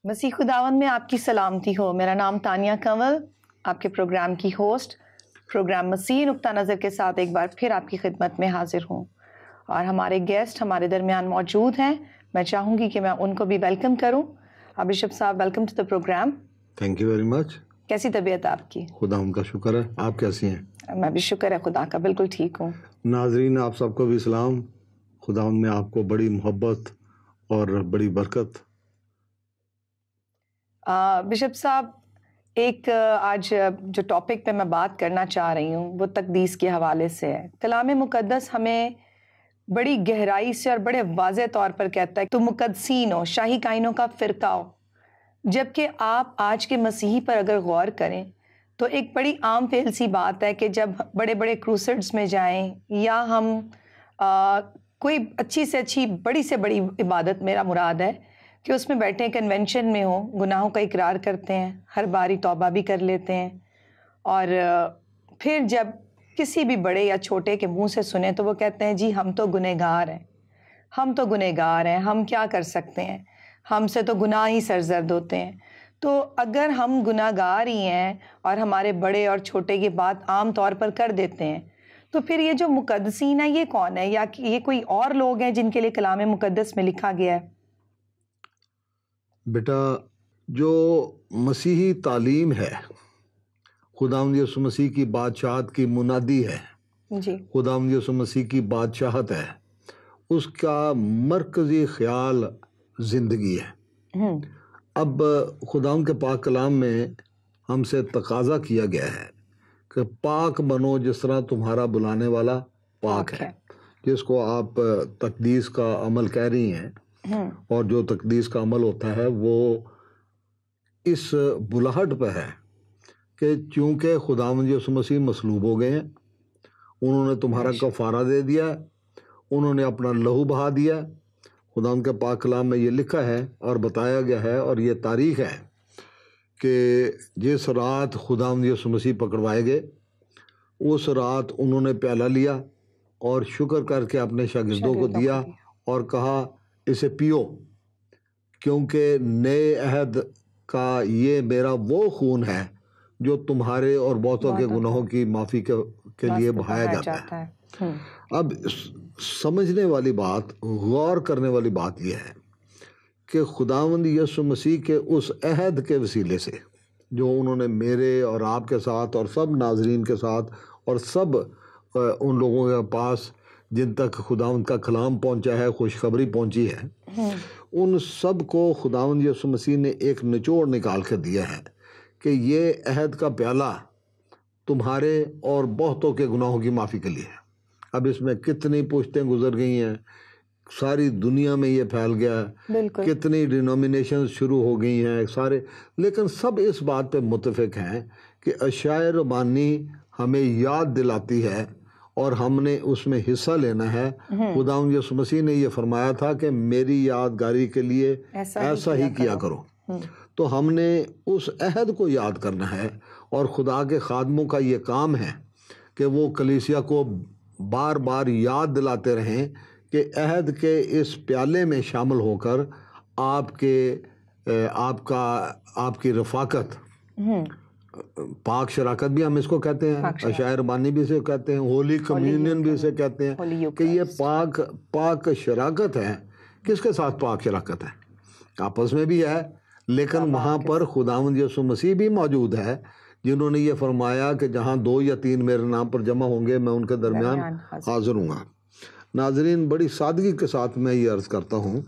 مسیح خداوند میں آپ کی سلامتی ہو۔ میرا نام تانیہ کنول، آپ کے پروگرام کی ہوسٹ، پروگرام مسیح نقطہ نظر کے ساتھ ایک بار پھر آپ کی خدمت میں حاضر ہوں، اور ہمارے گیسٹ ہمارے درمیان موجود ہیں۔ میں چاہوں گی کہ میں ان کو بھی ویلکم کروں۔ بشپ صاحب، welcome to the program. Thank you very much. کیسی طبیعت آپ کی؟ خدا ان کا شکر ہے، آپ کیسی ہیں؟ میں بھی شکر ہے خدا کا، بالکل ٹھیک ہوں۔ ناظرین آپ سب کو بھی سلام۔ خدا ان میں آپ کو بڑی محبت اور بڑی برکت۔ بشپ صاحب، ایک آج جو ٹاپک پہ میں بات کرنا چاہ رہی ہوں وہ تقدیس کے حوالے سے ہے۔ کلام مقدس ہمیں بڑی گہرائی سے اور بڑے واضح طور پر کہتا ہے تم مقدسین ہو، شاہی کائنوں کا فرقہ ہو۔ جبکہ آپ آج کے مسیحی پر اگر غور کریں تو ایک بڑی عام فعل سی بات ہے کہ جب بڑے بڑے کروسیڈز میں جائیں یا ہم کوئی اچھی سے اچھی بڑی سے بڑی عبادت، میرا مراد ہے کہ اس میں بیٹھے کنونشن میں ہوں، گناہوں کا اقرار کرتے ہیں، ہر باری توبہ بھی کر لیتے ہیں، اور پھر جب کسی بھی بڑے یا چھوٹے کے منہ سے سنیں تو وہ کہتے ہیں جی ہم تو گنہگار ہیں، ہم تو گنہگار ہیں، ہم کیا کر سکتے ہیں، ہم سے تو گناہ ہی سرزد ہوتے ہیں۔ تو اگر ہم گناہگار ہی ہیں اور ہمارے بڑے اور چھوٹے یہ بات عام طور پر کر دیتے ہیں، تو پھر یہ جو مقدسین ہے یہ کون ہے، یا یہ کوئی اور لوگ ہیں جن کے لیے کلام مقدس میں لکھا گیا ہے؟ بیٹا، جو مسیحی تعلیم ہے، خداوند یسوع مسیح کی بادشاہت کی منادی ہے، جی، خداوند یسوع مسیح کی بادشاہت ہے، اس کا مرکزی خیال زندگی ہے۔ اب خداوند کے پاک کلام میں ہم سے تقاضا کیا گیا ہے کہ پاک بنو جس طرح تمہارا بلانے والا پاک ہے، جس کو آپ تقدیس کا عمل کہہ رہی ہیں۔ اور جو تقدیس کا عمل ہوتا ہے وہ اس بلاہٹ پہ ہے کہ چونکہ خداوند یسوع مسیح مصلوب ہو گئے ہیں، انہوں نے تمہارا کفارہ دے دیا، انہوں نے اپنا لہو بہا دیا۔ خداوند کے پاک کلام میں یہ لکھا ہے اور بتایا گیا ہے، اور یہ تاریخ ہے کہ جس رات خداوند یسوع مسیح پکڑوائے گئے، اس رات انہوں نے پیالہ لیا اور شکر کر کے اپنے شاگردوں کو دیا اور کہا اسے پیو، کیونکہ نئے عہد کا یہ میرا وہ خون ہے جو تمہارے اور بہتوں کے گناہوں کی معافی کے لیے بہایا جاتا ہے۔ اب سمجھنے والی بات، غور کرنے والی بات یہ ہے کہ خداوند یسوع مسیح کے اس عہد کے وسیلے سے جو انہوں نے میرے اور آپ کے ساتھ اور سب ناظرین کے ساتھ اور سب ان لوگوں کے پاس جن تک خداوند کا کلام پہنچا ہے، خوشخبری پہنچی ہے، ان سب کو خداوند یسوع مسیح نے ایک نچوڑ نکال کے دیا ہے کہ یہ عہد کا پیالہ تمہارے اور بہتوں کے گناہوں کی معافی کے لیے ہے۔ اب اس میں کتنی پشتیں گزر گئی ہیں، ساری دنیا میں یہ پھیل گیا ہے، کتنی ڈینومینیشن شروع ہو گئی ہیں سارے، لیکن سب اس بات پہ متفق ہیں کہ اشعیا ربانی ہمیں یاد دلاتی ہے اور ہم نے اس میں حصہ لینا ہے۔ خداوند یسوع مسیح نے یہ فرمایا تھا کہ میری یادگاری کے لیے ایسا ہی کیا کرو، تو ہم نے اس عہد کو یاد کرنا ہے، اور خدا کے خادموں کا یہ کام ہے کہ وہ کلیسیا کو بار بار یاد دلاتے رہیں کہ عہد کے اس پیالے میں شامل ہو کر آپ کی رفاقت، پاک شراکت بھی ہم اس کو کہتے ہیں، اشعیا ربانی بھی اسے کہتے ہیں، ہولی کمیونین بھی اسے کہتے ہیں کہ یہ پاک شراکت ہے۔ کس کے ساتھ پاک شراکت ہے؟ آپس میں بھی ہے، لیکن وہاں پر خداوند یسوع مسیح بھی موجود ہے، جنہوں نے یہ فرمایا کہ جہاں 2 یا 3 میرے نام پر جمع ہوں گے میں ان کے درمیان حاضر ہوں گا۔ ناظرین، بڑی سادگی کے ساتھ میں یہ عرض کرتا ہوں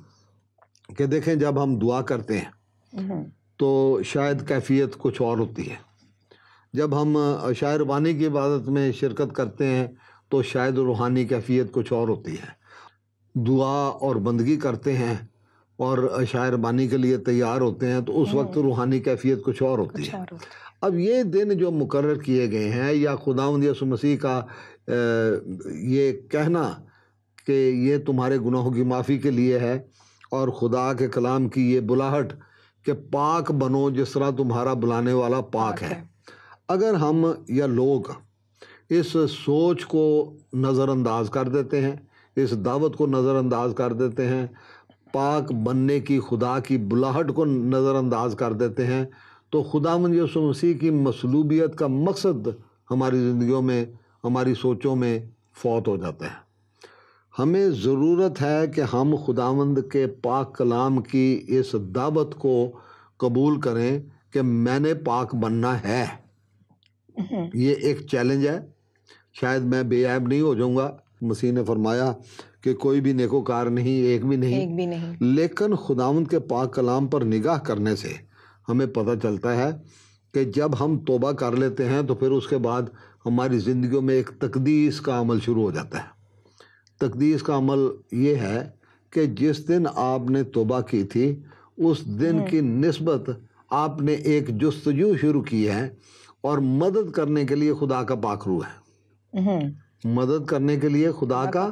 کہ دیکھیں، جب ہم دعا کرتے ہیں تو شاید کیفیت کچھ اور ہوتی ہے، جب ہم اشعیا ربانی کی عبادت میں شرکت کرتے ہیں تو شاید روحانی کیفیت کچھ اور ہوتی ہے، دعا اور بندگی کرتے ہیں اور اشعیا ربانی کے لیے تیار ہوتے ہیں تو اس وقت روحانی کیفیت کچھ اور ہوتی ہے۔ اب یہ دن جو مقرر کیے گئے ہیں، یا خداوند یسوع مسیح کا یہ کہنا کہ یہ تمہارے گناہوں کی معافی کے لیے ہے، اور خدا کے کلام کی یہ بلاہٹ کہ پاک بنو جس طرح تمہارا بلانے والا پاک ہے، اگر ہم یا لوگ اس سوچ کو نظر انداز کر دیتے ہیں، اس دعوت کو نظر انداز کر دیتے ہیں، پاک بننے کی خدا کی بلاہٹ کو نظر انداز کر دیتے ہیں تو خداوند یسوع مسیح کی مصلوبیت کا مقصد ہماری زندگیوں میں، ہماری سوچوں میں فوت ہو جاتا ہے۔ ہمیں ضرورت ہے کہ ہم خداوند کے پاک کلام کی اس دعوت کو قبول کریں کہ میں نے پاک بننا ہے۔ یہ ایک چیلنج ہے، شاید میں بے عیب نہیں ہو جاؤں گا، مسیح نے فرمایا کہ کوئی بھی نیکوکار نہیں، ایک بھی نہیں، لیکن خداوند کے پاک کلام پر نگاہ کرنے سے ہمیں پتہ چلتا ہے کہ جب ہم توبہ کر لیتے ہیں تو پھر اس کے بعد ہماری زندگیوں میں ایک تقدیس کا عمل شروع ہو جاتا ہے۔ تقدیس کا عمل یہ ہے کہ جس دن آپ نے توبہ کی تھی اس دن کی نسبت آپ نے ایک جستجو شروع کی ہے، اور مدد کرنے کے لیے خدا کا پاک روح ہے۔ مدد کرنے کے لیے خدا کا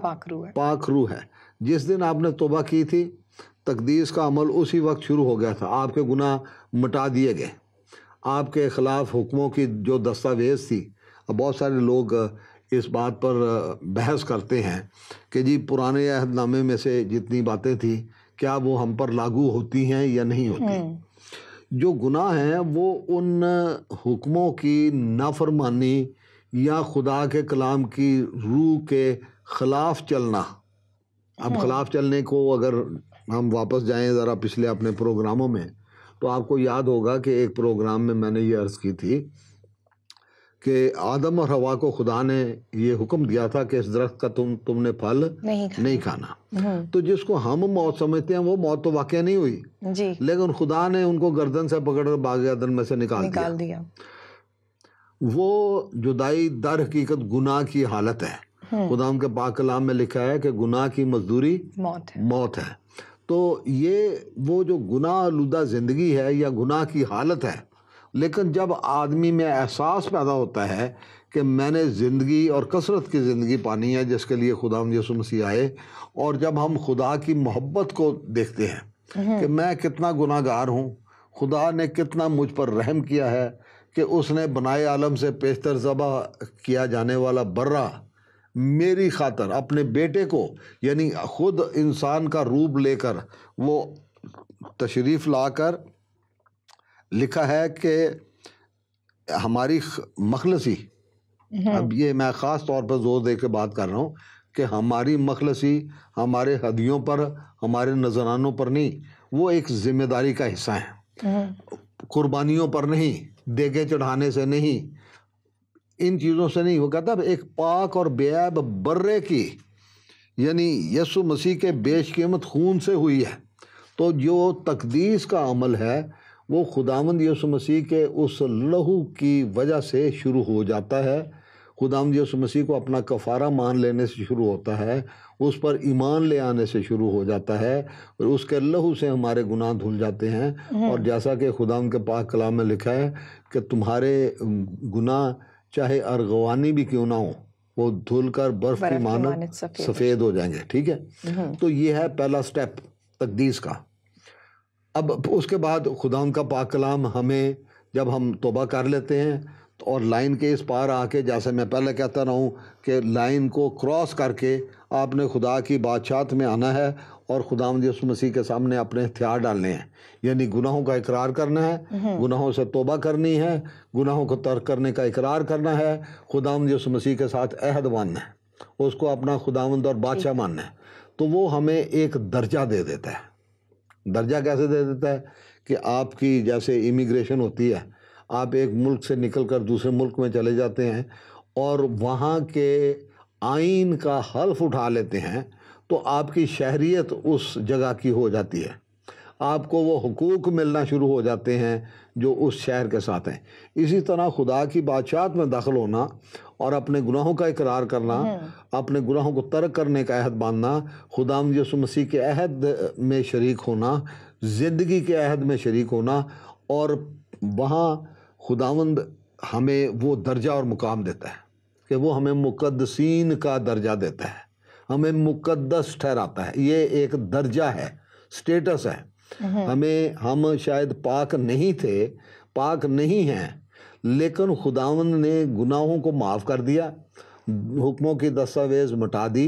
پاک روح ہے۔ جس دن آپ نے توبہ کی تھی تقدیس کا عمل اسی وقت شروع ہو گیا تھا، آپ کے گناہ مٹا دیے گئے، آپ کے خلاف حکموں کی جو دستاویز تھی۔ اب بہت سارے لوگ اس بات پر بحث کرتے ہیں کہ جی پرانے عہد نامے میں سے جتنی باتیں تھیں کیا وہ ہم پر لاگو ہوتی ہیں یا نہیں ہوتی۔ جو گناہ ہیں وہ ان حکموں کی نافرمانی یا خدا کے کلام کی روح کے خلاف چلنا۔ اب خلاف چلنے کو اگر ہم واپس جائیں ذرا پچھلے اپنے پروگراموں میں تو آپ کو یاد ہوگا کہ ایک پروگرام میں نے یہ عرض کی تھی کہ آدم اور حوا کو خدا نے یہ حکم دیا تھا کہ اس درخت کا تم نے پھل نہیں کھانا۔ تو جس کو ہم موت سمجھتے ہیں وہ موت تو واقع نہیں ہوئی، لیکن خدا نے ان کو گردن سے پکڑ کر باغ عدن میں سے نکال دیا۔ وہ جدائی در حقیقت گناہ کی حالت ہے۔ خدا ان کے پاک کلام میں لکھا ہے کہ گناہ کی مزدوری موت ہے۔ تو یہ وہ جو گناہ آلودہ زندگی ہے یا گناہ کی حالت ہے، لیکن جب آدمی میں احساس پیدا ہوتا ہے کہ میں نے زندگی اور کثرت کی زندگی پانی ہے جس کے لیے خدا یسوع مسیح آئے، اور جب ہم خدا کی محبت کو دیکھتے ہیں کہ میں کتنا گناہ گار ہوں، خدا نے کتنا مجھ پر رحم کیا ہے کہ اس نے بنائے عالم سے پیشتر ذبح کیا جانے والا برہ میری خاطر اپنے بیٹے کو، یعنی خود انسان کا روپ لے کر وہ تشریف لا کر لکھا ہے کہ ہماری مخلصی، اب یہ میں خاص طور پر زور دے کے بات کر رہا ہوں کہ ہماری مخلصی ہمارے ہدیوں پر، ہمارے نذرانوں پر نہیں، وہ ایک ذمہ داری کا حصہ ہے، قربانیوں پر نہیں، دیگیں چڑھانے سے نہیں، ان چیزوں سے نہیں۔ وہ کہتا ہے ایک پاک اور بے عیب برے کی، یعنی یسوع مسیح کے بیش قیمت خون سے ہوئی ہے۔ تو جو تقدیس کا عمل ہے وہ خداوند یسوع مسیح کے اس لہو کی وجہ سے شروع ہو جاتا ہے۔ خداوند یسوع مسیح کو اپنا کفارہ مان لینے سے شروع ہوتا ہے، اس پر ایمان لے آنے سے شروع ہو جاتا ہے، اور اس کے لہو سے ہمارے گناہ دھل جاتے ہیں۔ اور جیسا کہ خداوند کے پاک کلام میں لکھا ہے کہ تمہارے گناہ چاہے ارغوانی بھی کیوں نہ ہو وہ دھل کر برف کی مانند سفید ہو جائیں گے۔ ٹھیک ہے، تو یہ ہے پہلا سٹیپ تقدیس کا۔ اب اس کے بعد خداوند کا پاک کلام ہمیں جب ہم توبہ کر لیتے ہیں اور لائن کے اس پار آ کے، جیسے میں پہلے کہتا رہا ہوں کہ لائن کو کراس کر کے آپ نے خدا کی بادشاہت میں آنا ہے اور خداوند یسوع مسیح کے سامنے اپنے ہتھیار ڈالنے ہیں، یعنی گناہوں کا اقرار کرنا ہے، گناہوں سے توبہ کرنی ہے، گناہوں کو ترک کرنے کا اقرار کرنا ہے، خداوند یسوع مسیح کے ساتھ عہد باندھنا ہے، اس کو اپنا خداوند اور بادشاہ ماننا ہے۔ تو وہ ہمیں ایک درجہ دے دیتا ہے۔ درجہ کیسے دے دیتا ہے کہ آپ کی جیسے امیگریشن ہوتی ہے، آپ ایک ملک سے نکل کر دوسرے ملک میں چلے جاتے ہیں اور وہاں کے آئین کا حلف اٹھا لیتے ہیں تو آپ کی شہریت اس جگہ کی ہو جاتی ہے، آپ کو وہ حقوق ملنا شروع ہو جاتے ہیں جو اس شہر کے ساتھ ہیں۔ اسی طرح خدا کی بادشاہت میں داخل ہونا اور اپنے گناہوں کا اقرار کرنا، اپنے گناہوں کو ترک کرنے کا عہد باندھنا، خداوند یسوع مسیح کے عہد میں شریک ہونا، زندگی کے عہد میں شریک ہونا، اور وہاں خداوند ہمیں وہ درجہ اور مقام دیتا ہے کہ وہ ہمیں مقدسین کا درجہ دیتا ہے، ہمیں مقدس ٹھہراتا ہے۔ یہ ایک درجہ ہے، سٹیٹس ہے۔ ہم شاید پاک نہیں تھے، پاک نہیں ہیں، لیکن خداوند نے گناہوں کو معاف کر دیا، حکموں کی دستاویز مٹا دی،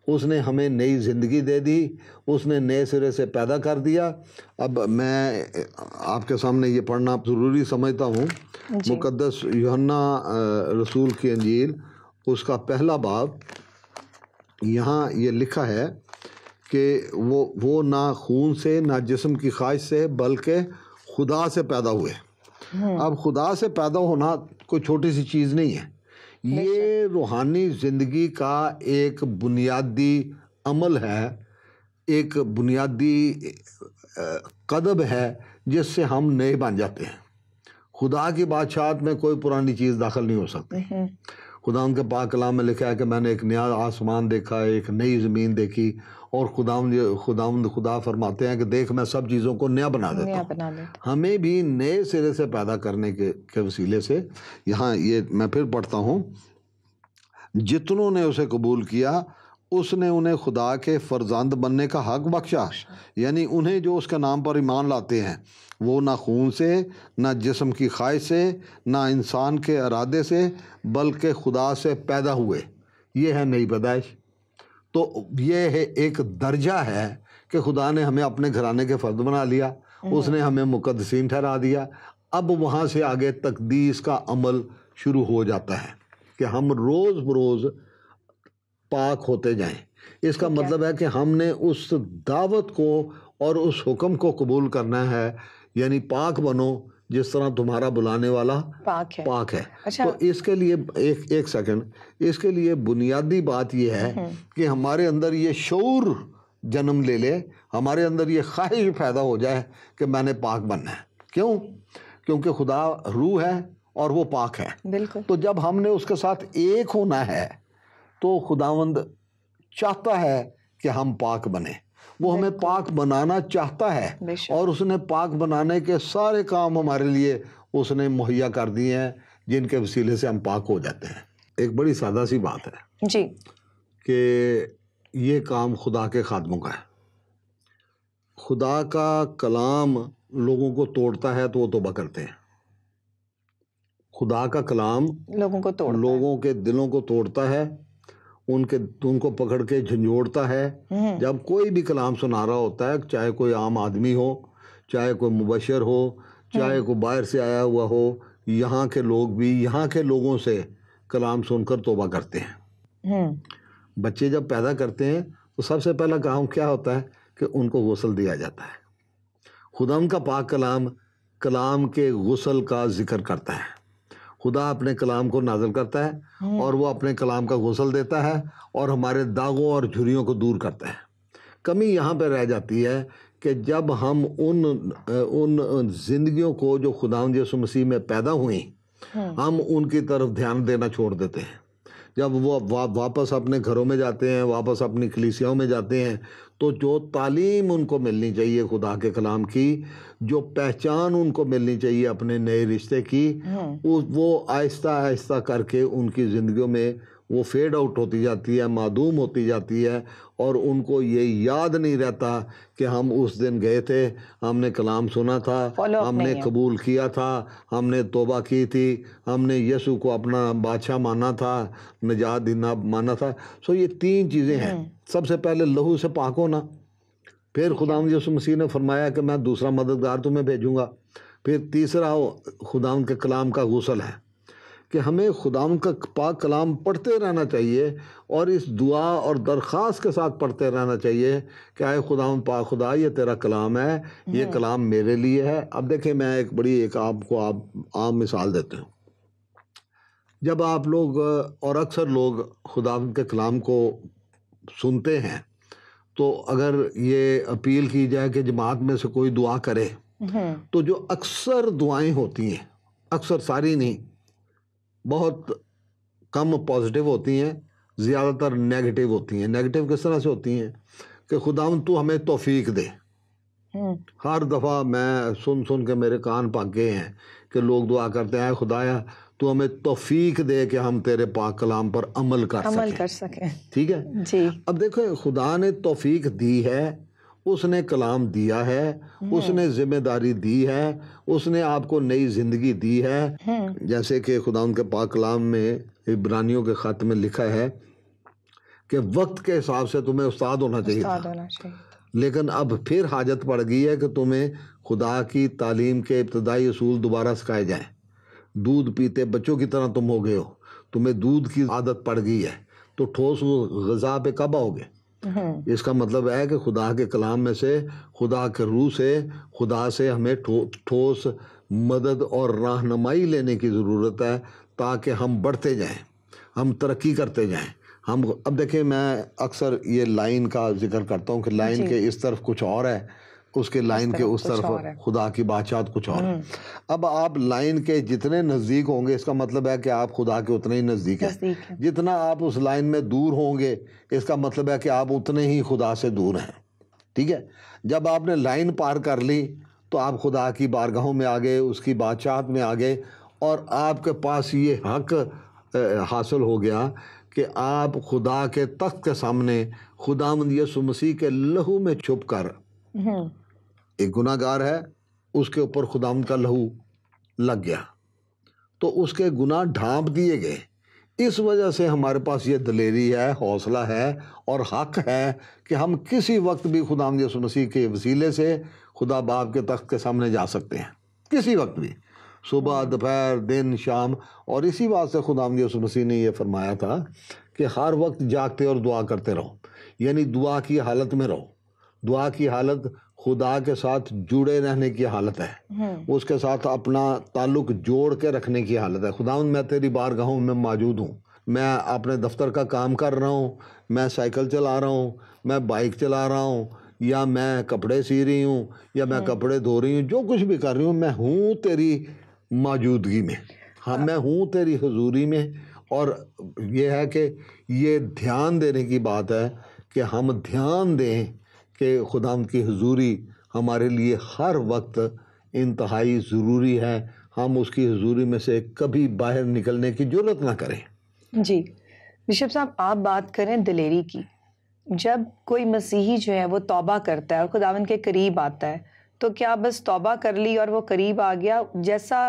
اس نے ہمیں نئی زندگی دے دی، اس نے نئے سرے سے پیدا کر دیا۔ اب میں آپ کے سامنے یہ پڑھنا ضروری سمجھتا ہوں، مقدس یوحنا رسول کی انجیل اس کا پہلا باب، یہاں یہ لکھا ہے کہ وہ نہ خون سے نہ جسم کی خواہش سے بلکہ خدا سے پیدا ہوئے۔ اب خدا سے پیدا ہونا کوئی چھوٹی سی چیز نہیں ہے، یہ روحانی زندگی کا ایک بنیادی عمل ہے، ایک بنیادی قدم ہے جس سے ہم نئے بن جاتے ہیں۔ خدا کی بادشاہت میں کوئی پرانی چیز داخل نہیں ہو سکتی۔ خدا ان کے پاک کلام میں لکھا ہے کہ میں نے ایک نیا آسمان دیکھا، ایک نئی زمین دیکھی، اور خدا فرماتے ہیں کہ دیکھ میں سب چیزوں کو نیا بنا دیتا ہوں۔ ہمیں بھی نئے سرے سے پیدا کرنے کے وسیلے سے، یہاں یہ میں پھر پڑھتا ہوں، جتنوں نے اسے قبول کیا اس نے انہیں خدا کے فرزند بننے کا حق بخشا، یعنی انہیں جو اس کے نام پر ایمان لاتے ہیں، وہ نہ خون سے نہ جسم کی خواہش سے نہ انسان کے ارادے سے بلکہ خدا سے پیدا ہوئے۔ یہ ہے نئی پیدائش۔ تو یہ ہے ایک درجہ ہے کہ خدا نے ہمیں اپنے گھرانے کے فرد بنا لیا، اس نے ہمیں مقدسین ٹھہرا دیا۔ اب وہاں سے آگے تقدیس کا عمل شروع ہو جاتا ہے کہ ہم روز بروز پاک ہوتے جائیں۔ اس کا مطلب ہے کہ ہم نے اس دعوت کو اور اس حکم کو قبول کرنا ہے، یعنی پاک بنو جس طرح تمہارا بلانے والا پاک ہے۔ تو اس کے لیے ایک سیکنڈ، اس کے لیے بنیادی بات یہ ہے کہ ہمارے اندر یہ شعور جنم لے لے، ہمارے اندر یہ خواہش پیدا ہو جائے کہ میں نے پاک بننا ہے۔ کیوں؟ کیونکہ خدا روح ہے اور وہ پاک ہے۔ بالکل۔ تو جب ہم نے اس کے ساتھ ایک ہونا ہے تو خداوند چاہتا ہے کہ ہم پاک بنیں، وہ ہمیں پاک بنانا چاہتا ہے، اور اس نے پاک بنانے کے سارے کام ہمارے لیے اس نے مہیا کر دیے ہیں جن کے وسیلے سے ہم پاک ہو جاتے ہیں۔ ایک بڑی سادہ سی بات ہے جی کہ یہ کام خدا کے خادموں کا ہے۔ خدا کا کلام لوگوں کو توڑتا ہے تو وہ توبہ کرتے ہیں۔ خدا کا کلام لوگوں کے دلوں کو توڑتا ہے، ان کو پکڑ کے جھنجھوڑتا ہے۔ جب کوئی بھی کلام سنا رہا ہوتا ہے، چاہے کوئی عام آدمی ہو، چاہے کوئی مبشر ہو، چاہے کوئی باہر سے آیا ہوا ہو، یہاں کے لوگ بھی یہاں کے لوگوں سے کلام سن کر توبہ کرتے ہیں۔ بچے جب پیدا کرتے ہیں تو سب سے پہلا کام کیا ہوتا ہے کہ ان کو غسل دیا جاتا ہے۔ خدا ان کا پاک کلام کے غسل کا ذکر کرتا ہے۔ خدا اپنے کلام کو نازل کرتا ہے اور وہ اپنے کلام کا غسل دیتا ہے اور ہمارے داغوں اور جھریوں کو دور کرتا ہے۔ کمی یہاں پہ رہ جاتی ہے کہ جب ہم ان زندگیوں کو جو خداوند یسوع مسیح میں پیدا ہوئیں، ہم ان کی طرف دھیان دینا چھوڑ دیتے ہیں۔ جب وہ واپس اپنے گھروں میں جاتے ہیں، واپس اپنی کلیسیاؤں میں جاتے ہیں، تو جو تعلیم ان کو ملنی چاہیے خدا کے کلام کی، جو پہچان ان کو ملنی چاہیے اپنے نئے رشتے کی، وہ آہستہ آہستہ کر کے ان کی زندگیوں میں وہ فیڈ آؤٹ ہوتی جاتی ہے، معدوم ہوتی جاتی ہے، اور ان کو یہ یاد نہیں رہتا کہ ہم اس دن گئے تھے، ہم نے کلام سنا تھا، ہم نے قبول کیا تھا، ہم نے توبہ کی تھی، ہم نے یسوع کو اپنا بادشاہ مانا تھا، نجات دہندہ مانا تھا۔ سو یہ تین چیزیں ہیں۔ سب سے پہلے لہو سے پاک ہونا، پھر خداوند یسوع مسیح نے فرمایا کہ میں دوسرا مددگار تمہیں بھیجوں گا، پھر تیسرا خداوند کے کلام کا غسل ہے کہ ہمیں خداوند کا پاک کلام پڑھتے رہنا چاہیے، اور اس دعا اور درخواست کے ساتھ پڑھتے رہنا چاہیے کہ اے خداوند پاک خدا، یہ تیرا کلام ہے، یہ کلام میرے لیے ہے۔ اب دیکھیں، میں ایک آپ کو عام مثال دیتے ہوں۔ جب آپ لوگ اور اکثر لوگ خداوند کے کلام کو سنتے ہیں تو اگر یہ اپیل کی جائے کہ جماعت میں سے کوئی دعا کرے، تو جو اکثر دعائیں ہوتی ہیں، اکثر ساری نہیں، بہت کم پازیٹیو ہوتی ہیں، زیادہ تر نیگیٹو ہوتی ہیں۔ نیگیٹو کس طرح سے ہوتی ہیں کہ خداوند تو ہمیں توفیق دے۔ ہر دفعہ میں سن کے میرے کان پک گئے ہیں کہ لوگ دعا کرتے ہیں، خدایا تو ہمیں توفیق دے کہ ہم تیرے پاک کلام پر عمل کر سکیں۔ ٹھیک ہے جی۔ اب دیکھیں، خدا نے توفیق دی ہے، اس نے کلام دیا ہے، اس نے ذمہ داری دی ہے، اس نے آپ کو نئی زندگی دی ہے۔ جیسے کہ خدا ان کے پاک کلام میں عبرانیوں کے خط میں لکھا ہے کہ وقت کے حساب سے تمہیں استاد ہونا چاہیے تھا، لیکن اب پھر حاجت پڑ گئی ہے کہ تمہیں خدا کی تعلیم کے ابتدائی اصول دوبارہ سکھائے جائیں۔ دودھ پیتے بچوں کی طرح تم ہو گئے ہو، تمہیں دودھ کی عادت پڑ گئی ہے، تو ٹھوس غذا پہ کب آؤ گے؟ اس کا مطلب ہے کہ خدا کے کلام میں سے، خدا کے روح سے، خدا سے ہمیں ٹھوس مدد اور رہنمائی لینے کی ضرورت ہے، تاکہ ہم بڑھتے جائیں، ہم ترقی کرتے جائیں۔ اب دیکھیں، میں اکثر یہ لائن کا ذکر کرتا ہوں کہ لائن کے اس طرف کچھ اور ہے، اس کے لائن کے اس طرف خدا کی بادشاہت کچھ اور ہے۔ اب آپ لائن کے جتنے نزدیک ہوں گے، اس کا مطلب ہے کہ آپ خدا کے اتنے ہی نزدیک ہیں۔ جتنا آپ اس لائن میں دور ہوں گے، اس کا مطلب ہے کہ آپ اتنے ہی خدا سے دور ہیں، ٹھیک ہے؟ جب آپ نے لائن پار کر لی تو آپ خدا کی بارگاہوں میں آ گئے، اس کی بادشاہت میں آ گئے، اور آپ کے پاس یہ حق حاصل ہو گیا کہ آپ خدا کے تخت کے سامنے خداوند یسوع مسیح کے لہو میں چھپ کر، ایک گناہ گار ہے، اس کے اوپر خداوند کا لہو لگ گیا تو اس کے گناہ ڈھانپ دیے گئے۔ اس وجہ سے ہمارے پاس یہ دلیری ہے، حوصلہ ہے اور حق ہے کہ ہم کسی وقت بھی خداوند یسوع مسیح کے وسیلے سے خدا باپ کے تخت کے سامنے جا سکتے ہیں، کسی وقت بھی، صبح، دوپہر، دن، شام۔ اور اسی بات سے خداوند یسوع مسیح نے یہ فرمایا تھا کہ ہر وقت جاگتے اور دعا کرتے رہو، یعنی دعا کی حالت میں رہو۔ دعا کی حالت خدا کے ساتھ جڑے رہنے کی حالت ہے، اس کے ساتھ اپنا تعلق جوڑ کے رکھنے کی حالت ہے۔ خداوند، میں تیری بارگاہوں میں موجود ہوں، میں اپنے دفتر کا کام کر رہا ہوں، میں سائیکل چلا رہا ہوں، میں بائک چلا رہا ہوں، یا میں کپڑے سی رہی ہوں، یا میں کپڑے دھو رہی ہوں، جو کچھ بھی کر رہی ہوں، میں ہوں تیری موجودگی میں، ہاں میں ہوں تیری حضوری میں۔ اور یہ ہے کہ یہ دھیان دینے کی بات ہے کہ ہم دھیان دیں کہ خداوند کی حضوری ہمارے لیے ہر وقت انتہائی ضروری ہے، ہم اس کی حضوری میں سے کبھی باہر نکلنے کی جرات نہ کریں۔ جی بشپ صاحب، آپ بات کریں دلیری کی، جب کوئی مسیحی جو ہے وہ توبہ کرتا ہے اور خداوند کے قریب آتا ہے، تو کیا بس توبہ کر لی اور وہ قریب آ گیا؟ جیسا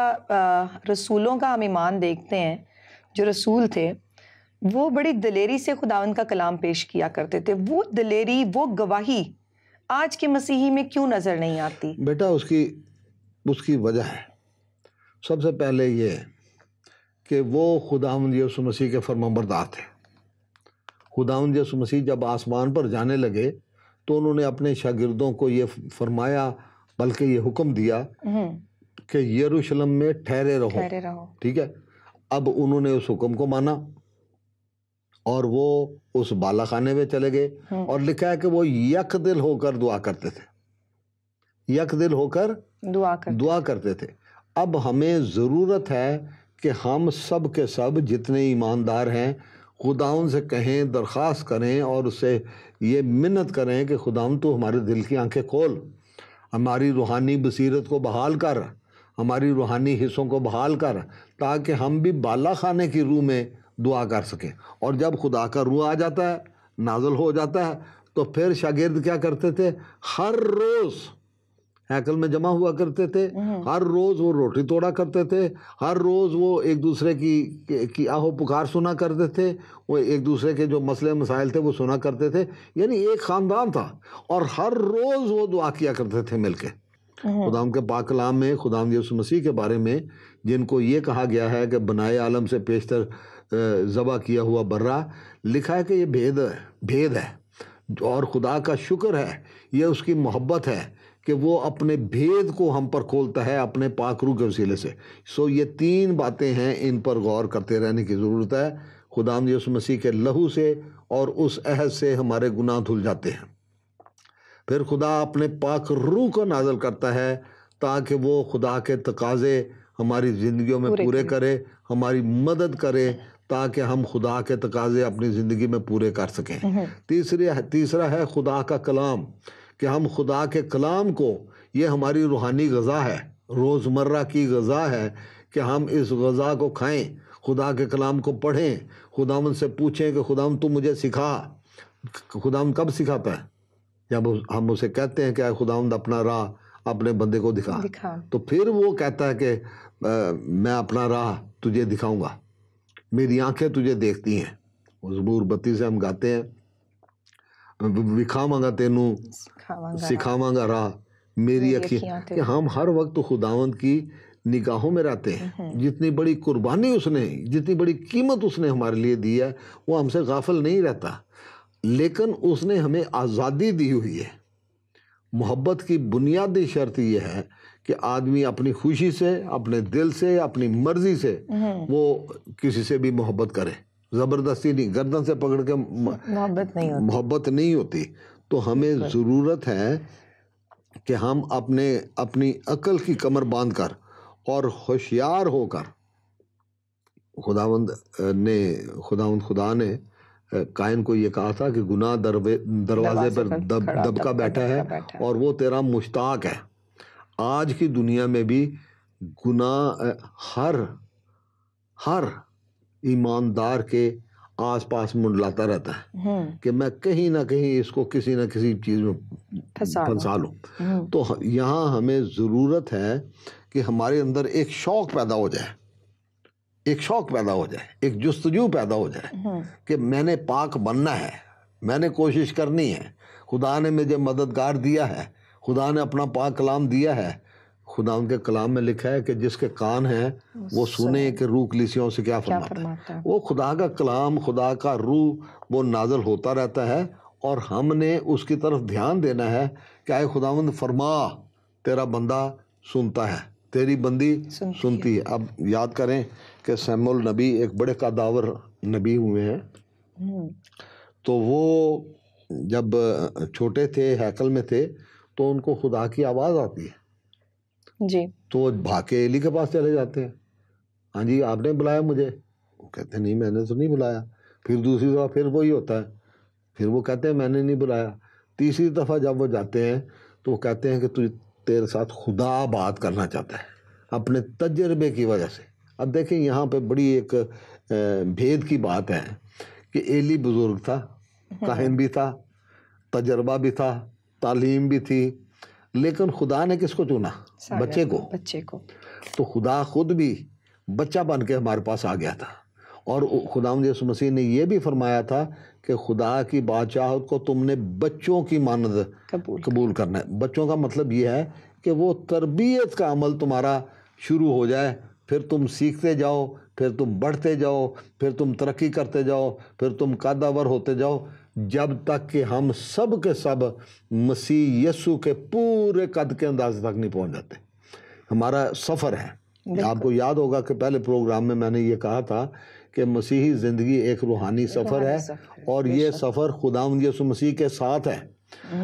رسولوں کا ہم ایمان دیکھتے ہیں، جو رسول تھے وہ بڑی دلیری سے خداوند کا کلام پیش کیا کرتے تھے، وہ دلیری، وہ گواہی آج کے مسیحی میں کیوں نظر نہیں آتی؟ بیٹا اس کی وجہ ہے، سب سے پہلے یہ کہ وہ خداوند یسوع مسیح کے فرمانبردار تھے۔ خداوند یسوع مسیح جب آسمان پر جانے لگے تو انہوں نے اپنے شاگردوں کو یہ فرمایا، بلکہ یہ حکم دیا کہ یروشلم میں ٹھہرے رہو، ٹھیک ہے؟ اب انہوں نے اس حکم کو مانا اور وہ اس بالا خانے میں چلے گئے، اور لکھا ہے کہ وہ یک دل ہو کر دعا کرتے تھے، یک دل ہو کر دعا کرتے تھے۔ اب ہمیں ضرورت ہے کہ ہم سب کے سب جتنے ایماندار ہیں خداوند سے کہیں، درخواست کریں اور اس سے یہ منت کریں کہ خداوند تو ہمارے دل کی آنکھیں کھول، ہماری روحانی بصیرت کو بحال کر، ہماری روحانی حصوں کو بحال کر، تاکہ ہم بھی بالا خانے کی روح میں دعا کر سکیں۔ اور جب خدا کا روح آ جاتا ہے، نازل ہو جاتا ہے، تو پھر شاگرد کیا کرتے تھے؟ ہر روز ہیکل میں جمع ہوا کرتے تھے، ہر روز وہ روٹی توڑا کرتے تھے، ہر روز وہ ایک دوسرے کی آہو پکار سنا کرتے تھے، وہ ایک دوسرے کے جو مسئلے مسائل تھے وہ سنا کرتے تھے، یعنی ایک خاندان تھا، اور ہر روز وہ دعا کیا کرتے تھے مل کے۔ خداوند کے پاک کلام میں خداوند یسوع مسیح کے بارے میں، جن کو یہ کہا گیا ہے کہ بنائے عالم سے پیشتر ذبح کیا ہوا برہ، لکھا ہے کہ یہ بھید ہے، اور خدا کا شکر ہے، یہ اس کی محبت ہے کہ وہ اپنے بھید کو ہم پر کھولتا ہے اپنے پاک روح کے وسیلے سے۔ یہ تین باتیں ہیں، ان پر غور کرتے رہنے کی ضرورت ہے۔ خداوند یسوع مسیح کے لہو سے اور اس عہد سے ہمارے گناہ دھل جاتے ہیں۔ پھر خدا اپنے پاک روح کو نازل کرتا ہے تاکہ وہ خدا کے تقاضے ہماری زندگیوں میں پورے کرے، ہماری مدد کرے تاکہ ہم خدا کے تقاضے اپنی زندگی میں پورے کر سکیں۔ تیسرا ہے خدا کا کلام، کہ ہم خدا کے کلام کو، یہ ہماری روحانی غذا ہے، روزمرہ کی غذا ہے، کہ ہم اس غذا کو کھائیں، خدا کے کلام کو پڑھیں، خداوند سے پوچھیں کہ خداوند تو مجھے سکھا۔ خداوند کب سکھاتا ہے؟ جب ہم اسے کہتے ہیں کہ اے خداوند اپنا راہ اپنے بندے کو دکھا، تو پھر وہ کہتا ہے کہ میں اپنا راہ تجھے دکھاؤں گا، میری آنکھیں تجھے دیکھتی ہیں، زبور 32 سے ہم گاتے ہیں وکھاواں گا تینوں سکھاواں گا راہ میری اکھیاں، کہ ہم ہر وقت خداوند کی نگاہوں میں رہتے ہیں. جتنی بڑی قربانی اس نے، جتنی بڑی قیمت اس نے ہمارے لیے دی ہے، وہ ہم سے غافل نہیں رہتا. لیکن اس نے ہمیں آزادی دی ہوئی ہے. محبت کی بنیادی شرط یہ ہے کہ آدمی اپنی خوشی سے، اپنے دل سے، اپنی مرضی سے وہ کسی سے بھی محبت کرے. زبردستی نہیں، گردن سے پکڑ کے محبت نہیں ہوتی. تو ہمیں ضرورت ہے کہ ہم اپنی عقل کی کمر باندھ کر اور ہوشیار ہو کر، خدا نے قائن کو یہ کہا تھا کہ گناہ دروازے پر دبکا بیٹھا ہے اور وہ تیرا مشتاق ہے. آج کی دنیا میں بھی گناہ ہر ایماندار کے آس پاس منڈلاتا رہتا ہے کہ میں کہیں نہ کہیں اس کو کسی نہ کسی چیز میں پھنسا لوں. تو یہاں ہمیں ضرورت ہے کہ ہمارے اندر ایک شوق پیدا ہو جائے، ایک جستجو پیدا ہو جائے کہ میں نے پاک بننا ہے، میں نے کوشش کرنی ہے. خدا نے مجھے مددگار دیا ہے، خدا نے اپنا پاک کلام دیا ہے. خدا ان کے کلام میں لکھا ہے کہ جس کے کان ہیں وہ سنیں کہ روح کلیسیوں سے کیا فرماتا ہے. وہ خدا کا کلام، خدا کا روح وہ نازل ہوتا رہتا ہے اور ہم نے اس کی طرف دھیان دینا ہے کہ اے خداوند فرما، تیرا بندہ سنتا ہے، تیری بندی سنتی ہے. اب یاد کریں کہ سیموئیل نبی ایک بڑے قداور نبی ہوئے ہیں. تو وہ جب چھوٹے تھے، ہیکل میں تھے، تو ان کو خدا کی آواز آتی ہے جی، تو وہ بھاگ کے ایلی کے پاس چلے جاتے ہیں. ہاں جی، آپ نے بلایا مجھے؟ وہ کہتے ہیں نہیں، میں نے تو نہیں بلایا. پھر دوسری دفعہ پھر وہی ہوتا ہے، پھر وہ کہتے ہیں میں نے نہیں بلایا. تیسری دفعہ جب وہ جاتے ہیں تو وہ کہتے ہیں کہ تیرے ساتھ خدا بات کرنا چاہتا ہے اپنے تجربے کی وجہ سے. اب دیکھیں یہاں پہ بڑی ایک بھید کی بات ہے کہ ایلی بزرگ تھا، کاہن بھی تھا، تجربہ بھی تھا، تعلیم بھی تھی، لیکن خدا نے کس کو چنا؟ بچے کو. تو خدا خود بھی بچہ بن کے ہمارے پاس آ گیا تھا. اور خداوند یسوع مسیح نے یہ بھی فرمایا تھا کہ خدا کی بادشاہت کو تم نے بچوں کی مانند قبول کرنا ہے. بچوں کا مطلب یہ ہے کہ وہ تربیت کا عمل تمہارا شروع ہو جائے، پھر تم سیکھتے جاؤ، پھر تم بڑھتے جاؤ، پھر تم ترقی کرتے جاؤ، پھر تم قدور ہوتے جاؤ، جب تک کہ ہم سب کے سب مسیح یسوع کے پورے قد کے اندازے تک نہیں پہنچ جاتے. ہمارا سفر ہے. آپ کو یاد ہوگا کہ پہلے پروگرام میں نے یہ کہا تھا کہ مسیحی زندگی ایک روحانی سفر ہے اور یہ سفر خداوند یسوع مسیح کے ساتھ ہے.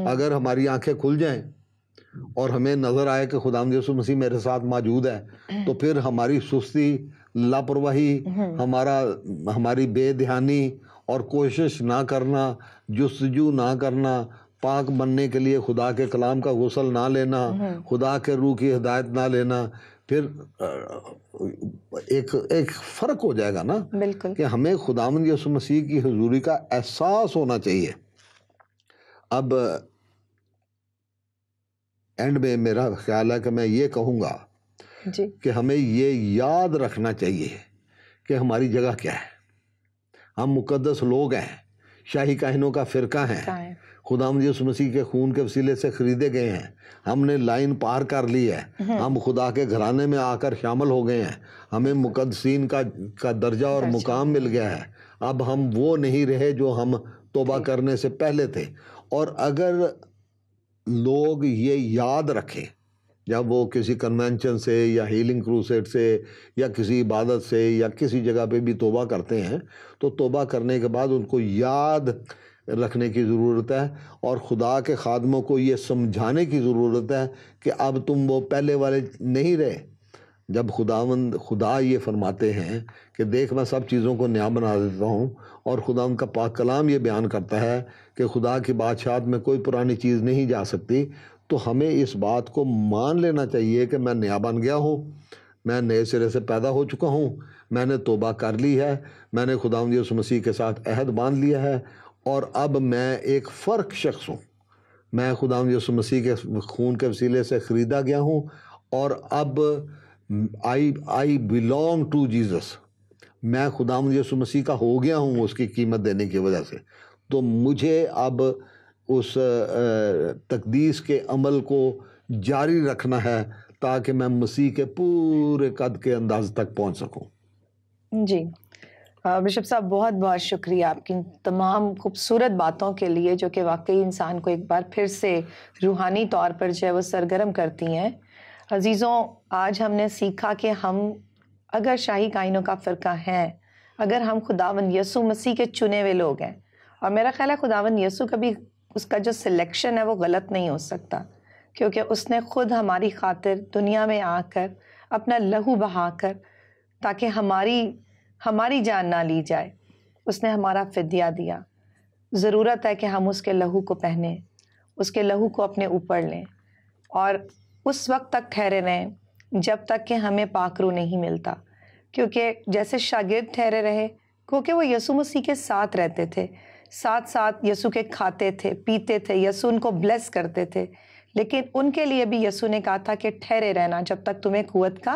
اگر ہماری آنکھیں کھل جائیں اور ہمیں نظر آئے کہ خداوند یسوع مسیح میرے ساتھ موجود ہے، تو پھر ہماری سستی، لاپرواہی، ہماری بے دھیانی اور کوشش نہ کرنا، جستجو نہ کرنا، پاک بننے کے لیے خدا کے کلام کا غسل نہ لینا، خدا کے روح کی ہدایت نہ لینا، پھر ایک فرق ہو جائے گا نا. بالکل کہ ہمیں خداوند یسوع مسیح کی حضوری کا احساس ہونا چاہیے. اب اینڈ میں میرا خیال ہے کہ میں یہ کہوں گا کہ ہمیں یہ یاد رکھنا چاہیے کہ ہماری جگہ کیا ہے. ہم مقدس لوگ ہیں، شاہی کاہنوں کا فرقہ ہیں، خداوند یسوع مسیح کے خون کے وسیلے سے خریدے گئے ہیں. ہم نے لائن پار کر لی ہے، ہم خدا کے گھرانے میں آ کر شامل ہو گئے ہیں، ہمیں مقدسین کا درجہ اور مقام مل گیا ہے. اب ہم وہ نہیں رہے جو ہم توبہ کرنے سے پہلے تھے. اور اگر لوگ یہ یاد رکھیں جب وہ کسی کنونشن سے یا ہیلنگ کروسیڈ سے یا کسی عبادت سے یا کسی جگہ پہ بھی توبہ کرتے ہیں، تو توبہ کرنے کے بعد ان کو یاد رکھنے کی ضرورت ہے اور خدا کے خادموں کو یہ سمجھانے کی ضرورت ہے کہ اب تم وہ پہلے والے نہیں رہے. جب خدا یہ فرماتے ہیں کہ دیکھ میں سب چیزوں کو نیا بنا دیتا ہوں، اور خدا ان کا پاک کلام یہ بیان کرتا ہے کہ خدا کی بادشاہت میں کوئی پرانی چیز نہیں جا سکتی، تو ہمیں اس بات کو مان لینا چاہیے کہ میں نیا بن گیا ہوں، میں نئے سرے سے پیدا ہو چکا ہوں، میں نے توبہ کر لی ہے، میں نے خداوند یسوع مسیح کے ساتھ عہد باندھ لیا ہے، اور اب میں ایک فرق شخص ہوں. میں خداوند یسوع مسیح کے خون کے وسیلے سے خریدا گیا ہوں، اور اب I belong to Jesus. میں خداوند یسوع مسیح کا ہو گیا ہوں اس کی قیمت دینے کی وجہ سے، تو مجھے اب اس تقدیس کے عمل کو جاری رکھنا ہے تاکہ میں مسیح کے پورے قد کے انداز تک پہنچ سکوں۔ جی بشپ صاحب، بہت بہت شکریہ آپ کی تمام خوبصورت باتوں کے لیے، جو کہ واقعی انسان کو ایک بار پھر سے روحانی طور پر جو ہے وہ سرگرم کرتی ہیں۔ عزیزوں، آج ہم نے سیکھا کہ ہم اگر شاہی کائنوں کا فرقہ ہیں، اگر ہم خداوند یسوع مسیح کے چنے ہوئے لوگ ہیں، اور میرا خیال ہے خداوند یسوع کبھی اس کا جو سلیکشن ہے وہ غلط نہیں ہو سکتا، کیونکہ اس نے خود ہماری خاطر دنیا میں آ کر اپنا لہو بہا کر، تاکہ ہماری جان نہ لی جائے، اس نے ہمارا فدیہ دیا۔ ضرورت ہے کہ ہم اس کے لہو کو پہنیں، اس کے لہو کو اپنے اوپر لیں، اور اس وقت تک ٹھہرے رہیں جب تک کہ ہمیں پاک روح نہیں ملتا، کیونکہ جیسے شاگرد ٹھہرے رہے، کیونکہ وہ یسوع مسیح کے ساتھ رہتے تھے، ساتھ ساتھ یسوع کے کھاتے تھے، پیتے تھے، یسوع ان کو بلیس کرتے تھے، لیکن ان کے لیے بھی یسوع نے کہا تھا کہ ٹھہرے رہنا جب تک تمہیں قوت کا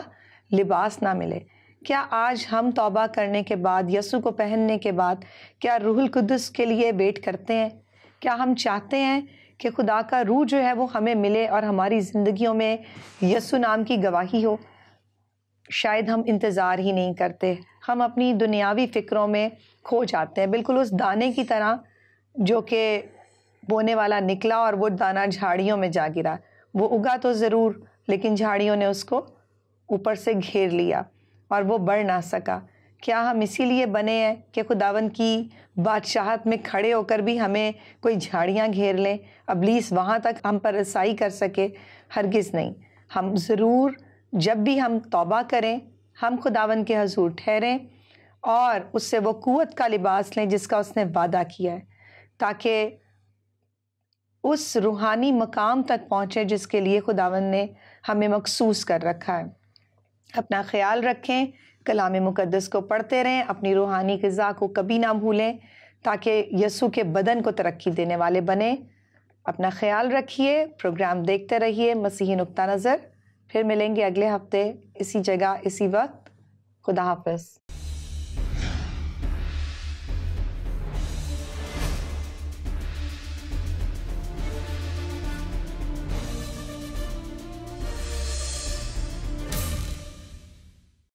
لباس نہ ملے۔ کیا آج ہم توبہ کرنے کے بعد، یسوع کو پہننے کے بعد، کیا روح القدس کے لیے ویٹ کرتے ہیں؟ کیا ہم چاہتے ہیں کہ خدا کا روح جو ہے وہ ہمیں ملے اور ہماری زندگیوں میں یسوع نام کی گواہی ہو؟ شاید ہم انتظار ہی نہیں کرتے، ہم اپنی دنیاوی فکروں میں کھو جاتے ہیں، بالکل اس دانے کی طرح جو کہ بونے والا نکلا اور وہ دانہ جھاڑیوں میں جا گرا۔ وہ اگا تو ضرور، لیکن جھاڑیوں نے اس کو اوپر سے گھیر لیا اور وہ بڑھ نہ سکا۔ کیا ہم اسی لیے بنے ہیں کہ خداوند کی بادشاہت میں کھڑے ہو کر بھی ہمیں کوئی جھاڑیاں گھیر لیں، ابلیس وہاں تک ہم پر رسائی کر سکے؟ ہرگز نہیں۔ ہم ضرور جب بھی ہم توبہ کریں، ہم خداوند کے حضور ٹھہریں اور اس سے وہ قوت کا لباس لیں جس کا اس نے وعدہ کیا ہے، تاکہ اس روحانی مقام تک پہنچے جس کے لیے خداوند نے ہمیں مخصوص کر رکھا ہے۔ اپنا خیال رکھیں، کلام مقدس کو پڑھتے رہیں، اپنی روحانی غذا کو کبھی نہ بھولیں، تاکہ یسوع کے بدن کو ترقی دینے والے بنیں۔ اپنا خیال رکھیے، پروگرام دیکھتے رہیے مسیحی نقطہ نظر۔ پھر ملیں گے اگلے ہفتے اسی جگہ اسی وقت۔ خدا حافظ۔